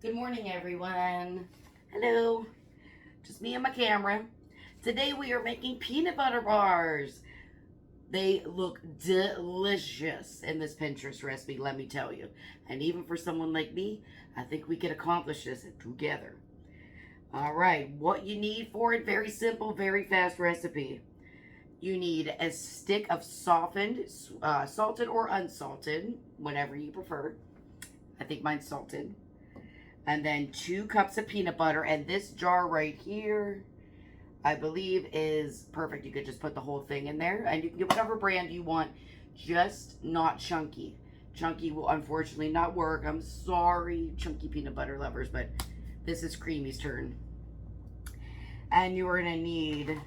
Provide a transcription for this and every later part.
Good morning, everyone. Hello. Just me and my camera. Today we are making peanut butter bars. They look delicious in this Pinterest recipe, let me tell you. And even for someone like me, I think we could accomplish this together. All right, what you need for it, very simple, very fast recipe. You need a stick of softened, salted or unsalted, whatever you prefer. I think mine's salted. And then 2 cups of peanut butter. And this jar right here, I believe, is perfect. You could just put the whole thing in there. And you can get whatever brand you want, just not chunky. Chunky will unfortunately not work. I'm sorry, chunky peanut butter lovers, but this is Creamy's turn. And you're going to need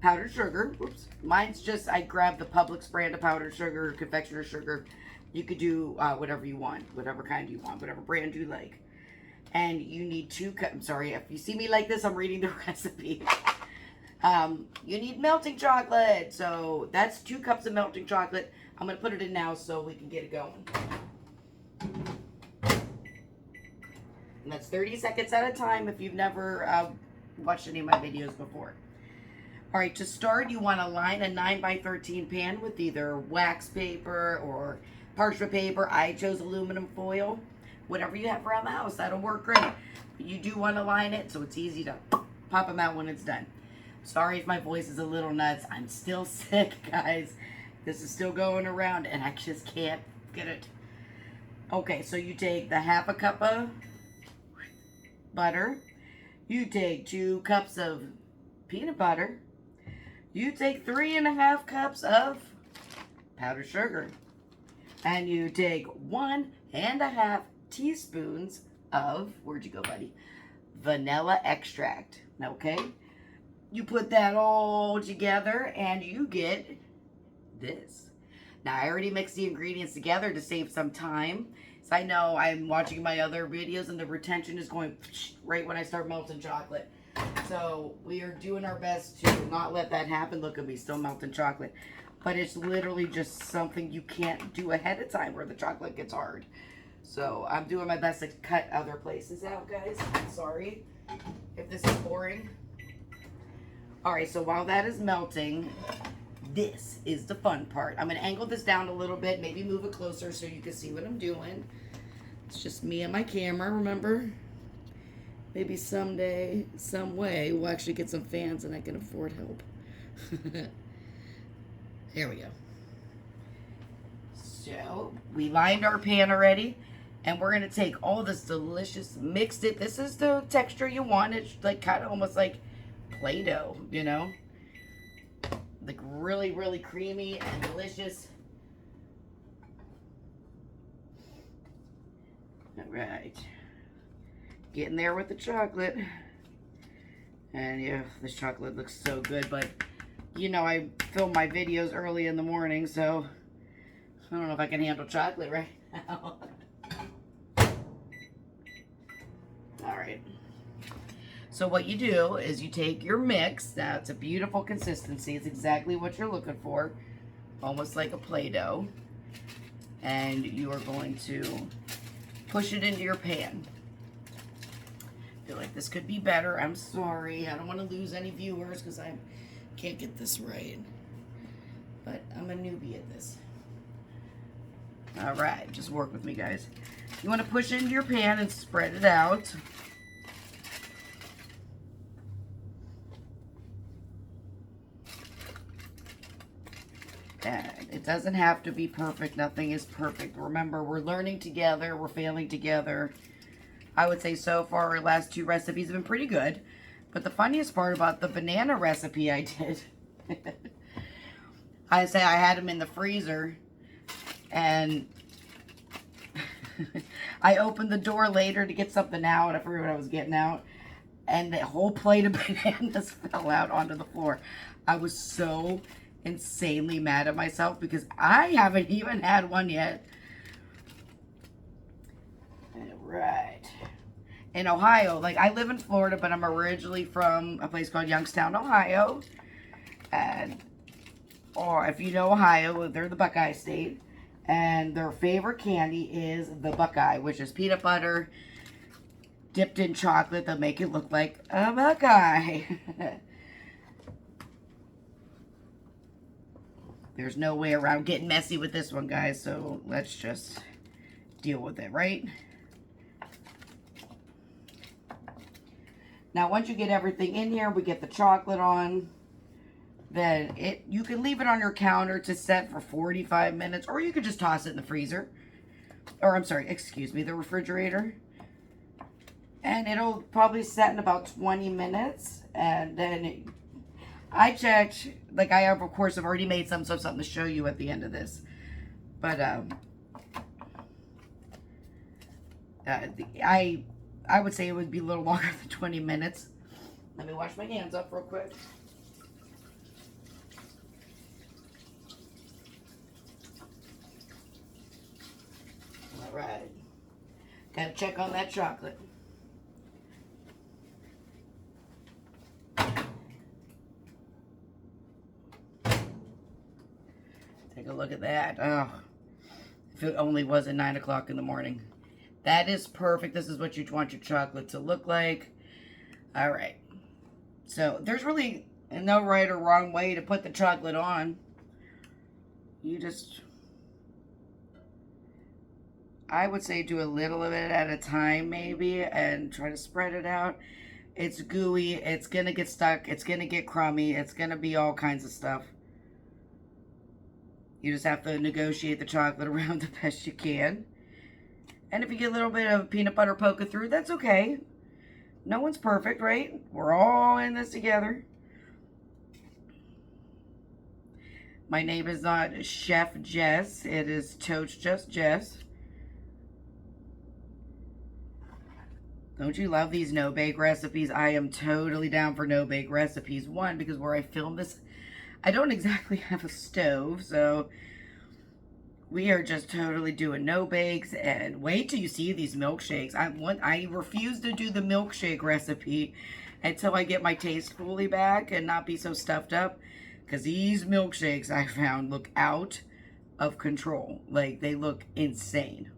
powdered sugar. Oops. Mine's just, I grabbed the Publix brand of powdered sugar, confectioner sugar. You could do whatever you want, whatever kind you want, whatever brand you like. And you need 2 cups. I'm sorry, if you see me like this, I'm reading the recipe. You need melting chocolate. So that's 2 cups of melting chocolate. I'm going to put it in now so we can get it going. And that's 30 seconds at a time if you've never watched any of my videos before. All right, to start, you want to line a 9x13 pan with either wax paper or parchment paper. I chose aluminum foil. Whatever you have around the house, that'll work great. But you do want to line it so it's easy to pop them out when it's done. Sorry if my voice is a little nuts. I'm still sick, guys. This is still going around and I just can't get it. Okay, so you take the 1/2 cup of butter. You take 2 cups of peanut butter. You take 3.5 cups of powdered sugar. And you take 1.5 teaspoons of, where'd you go, buddy? Vanilla extract. Okay? You put that all together and you get this. Now, I already mixed the ingredients together to save some time. So I know I'm watching my other videos and the retention is going right when I start melting chocolate. So we are doing our best to not let that happen. Look at me, still melting chocolate. But it's literally just something you can't do ahead of time where the chocolate gets hard. So I'm doing my best to cut other places out, guys. I'm sorry if this is boring. All right, so while that is melting, this is the fun part. I'm going to angle this down a little bit, maybe move it closer so you can see what I'm doing. It's just me and my camera, remember? Maybe someday, some way, we'll actually get some fans and I can afford help. There we go. So, we lined our pan already. And we're going to take all this delicious, mixed it. This is the texture you want. It's like kind of almost like Play-Doh, you know? Like really, really creamy and delicious. All right. Getting there with the chocolate. And yeah, this chocolate looks so good. But, you know, I film my videos early in the morning, so I don't know if I can handle chocolate right now. All right. So what you do is you take your mix. Now, it's a beautiful consistency. It's exactly what you're looking for. Almost like a Play-Doh. And you are going to push it into your pan. I feel like this could be better. I'm sorry. I don't want to lose any viewers because I can't get this right. But I'm a newbie at this. All right. Just work with me, guys. You want to push it into your pan and spread it out. And it doesn't have to be perfect. Nothing is perfect. Remember, we're learning together. We're failing together. I would say so far our last 2 recipes have been pretty good. But the funniest part about the banana recipe I did, I say I had them in the freezer. And I opened the door later to get something out. I forgot what I was getting out. And the whole plate of bananas fell out onto the floor. I was so insanely mad at myself because I haven't even had one yet. All right. In Ohio, like I live in Florida, but I'm originally from a place called Youngstown, Ohio. And, or if you know Ohio, they're the Buckeye State. And their favorite candy is the Buckeye, which is peanut butter dipped in chocolate that make it look like a Buckeye. There's no way around getting messy with this one, guys, so let's just deal with it, right? Now, once you get everything in here, we get the chocolate on, then you can leave it on your counter to set for 45 minutes, or you could just toss it in the freezer. Or, I'm sorry, excuse me, the refrigerator. And it'll probably set in about 20 minutes, and then I checked, like I have, of course, I've already made some, so I have something to show you at the end of this. But, I would say it would be a little longer than 20 minutes. Let me wash my hands up real quick. All right. Gotta check on that chocolate. Take a look at that. Oh, if it only wasn't 9 o'clock in the morning. That is perfect. This is what you'd want your chocolate to look like. All right. So there's really no right or wrong way to put the chocolate on. You just, I would say do a little of it at a time maybe and try to spread it out. It's gooey. It's going to get stuck. It's going to get crummy. It's going to be all kinds of stuff. You just have to negotiate the chocolate around the best you can. And if you get a little bit of peanut butter poking through, that's okay. No one's perfect, right? We're all in this together. My name is not Chef Jess. It is Toast Just Jess. Don't you love these no-bake recipes? I am totally down for no-bake recipes. One, because where I film this, I don't exactly have a stove, so we are just totally doing no bakes. And wait till you see these milkshakes. I refuse to do the milkshake recipe until I get my taste fully back and not be so stuffed up. Because these milkshakes I found look out of control. Like, they look insane.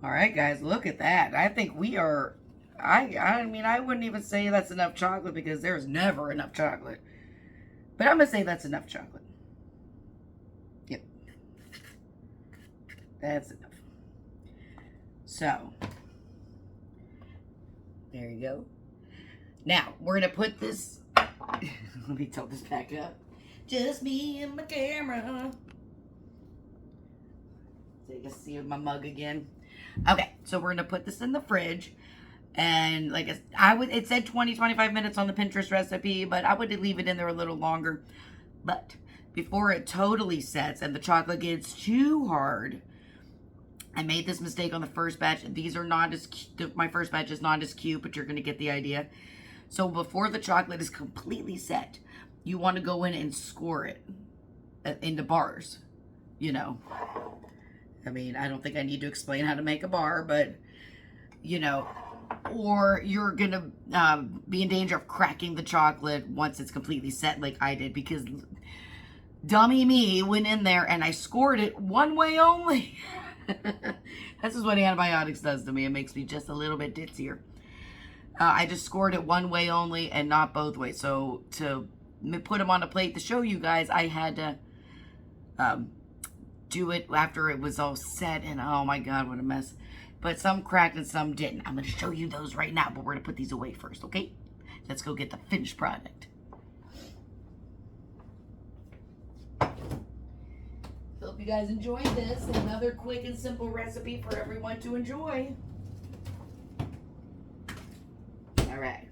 Alright, guys, look at that. I think we are, I mean, I wouldn't even say that's enough chocolate because there's never enough chocolate. But I'm going to say that's enough chocolate. Yep. That's enough. So, there you go. Now, we're going to put this, let me tilt this back up. Just me and my camera. So you can see my mug again. Okay, so we're going to put this in the fridge. And like it said 20-25 minutes on the Pinterest recipe, but I would leave it in there a little longer. But before it totally sets and the chocolate gets too hard, I made this mistake on the first batch. These are not as cute. My first batch is not as cute, but you're going to get the idea. So before the chocolate is completely set, you want to go in and score it into bars. You know, I mean, I don't think I need to explain how to make a bar, but you know, or you're going to be in danger of cracking the chocolate once it's completely set like I did, because dummy me went in there and I scored it one way only. This is what antibiotics does to me. It makes me just a little bit ditzier. I just scored it one way only and not both ways. So to put them on a plate to show you guys, I had to do it after it was all set, and oh my god, what a mess. But some cracked and some didn't. I'm going to show you those right now, but we're going to put these away first, okay? Let's go get the finished product. Hope you guys enjoyed this. Another quick and simple recipe for everyone to enjoy. All right.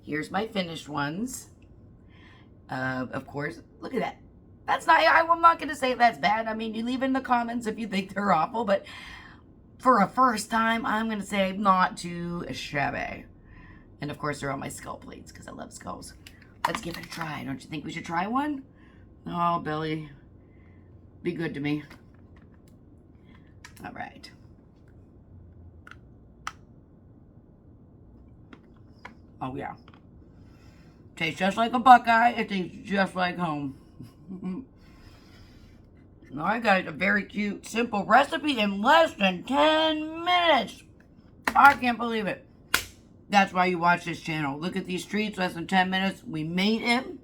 Here's my finished ones. Of course, look at that. That's not, I'm not going to say that's bad. I mean, you leave in the comments if you think they're awful, but for a first time, I'm going to say not too shabby. And of course, they're on my skull plates because I love skulls. Let's give it a try. Don't you think we should try one? Oh, Billy. Be good to me. All right. Oh, yeah. Tastes just like a Buckeye. It tastes just like home. All right, guys. A very cute, simple recipe in less than 10 minutes. I can't believe it. That's why you watch this channel. Look at these treats, less than 10 minutes. We made him.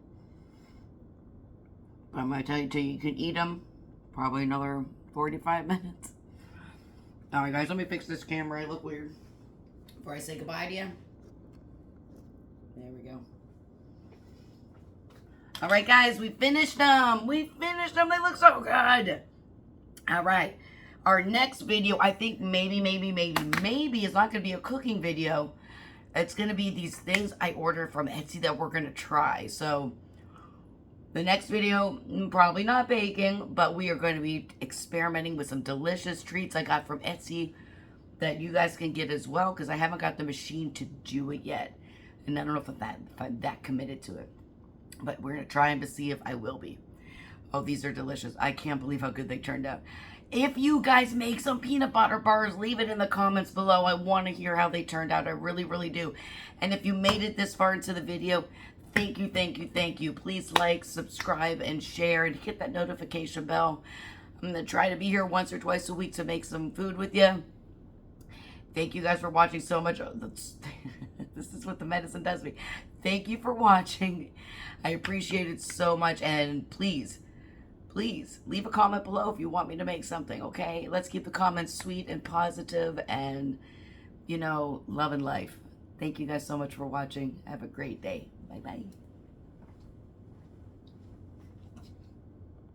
But I'm going to tell you till you can eat them. Probably another 45 minutes. Alright guys, let me fix this camera. I look weird. Before I say goodbye to you. There we go. Alright guys, we finished them. We finished them. They look so good. Alright. Our next video, I think maybe it's not going to be a cooking video. It's going to be these things I ordered from Etsy that we're going to try. So, the next video, probably not baking, but we are going to be experimenting with some delicious treats I got from Etsy that you guys can get as well, because I haven't got the machine to do it yet. And I don't know if I'm that committed to it. But we're going to try them to see if I will be. Oh, these are delicious. I can't believe how good they turned out. If you guys make some peanut butter bars, leave it in the comments below. I want to hear how they turned out. I really, really do. And if you made it this far into the video, thank you, thank you, thank you. Please like, subscribe, and share, and hit that notification bell. I'm going to try to be here once or twice a week to make some food with you. Thank you guys for watching so much. This is what the medicine does me. Thank you for watching. I appreciate it so much. And please leave a comment below if you want me to make something, okay? Let's keep the comments sweet and positive and, you know, love and life. Thank you guys so much for watching. Have a great day. Bye-bye.